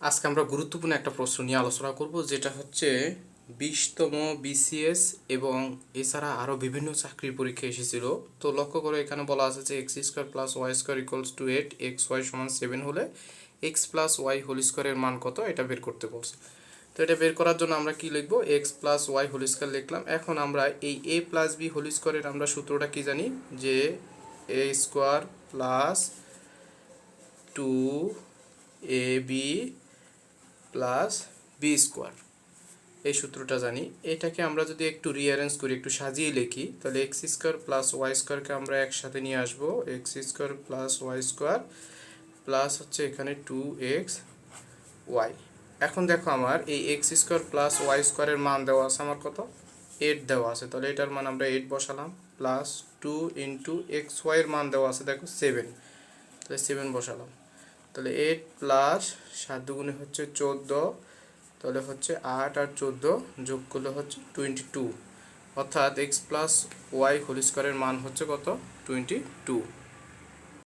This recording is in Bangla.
আজকে আমরা গুরুত্বপূর্ণ একটা প্রশ্ন নিয়ে আলোচনা করব, যেটা হচ্ছে 20তম বিসিএস এবং এছাড়া আরও বিভিন্ন চাকরির পরীক্ষা এসেছিল। তো লক্ষ্য করে এখানে বলা আছে যে x square plus y square equals to 8, x y সমান 7 হলে এক্স প্লাস ওয়াই হোল স্কোয়ারের মান কত, এটা বের করতে বলছে। তো এটা বের করার জন্য আমরা কি লিখবো, x plus y whole square লিখলাম। এখন আমরা এই এ প্লাস বি হোল স্কোয়ারের আমরা সূত্রটা কি জানি, যে A square plus 2ab plus B square, এই সূত্রটা জানি। এটাকে আমরা যদি একটু রিঅ্যারেঞ্জ করি, একটু সাজিয়ে লিখি, তাহলে এক্স স্কোয়ার প্লাস ওয়াই স্কোয়ারকে আমরা একসাথে নিয়ে আসবো। X square plus y square plus হচ্ছে এখানে 2x ওয়াই। এখন দেখো আমার এই এক্স স্কোয়ার প্লাস ওয়াই স্কোয়ারের মান দেওয়া আছে আমার কত, 8 দেওয়া আছে। তাহলে এটার মান আমরা 8 বসালাম, প্লাস 2 ইন্টু এক্স ওয়াইয়ের মান দেওয়া আছে দেখো 7, তাহলে 7 বসালাম। তাহলে 8 প্লাস 7 দুগুণে হচ্ছে 14, তাহলে হচ্ছে 8 আর 14 যোগ করলে হচ্ছে 22, অর্থাৎ এক্স প্লাস ওয়াই হোল স্কোয়ারের মান হচ্ছে কত, 22।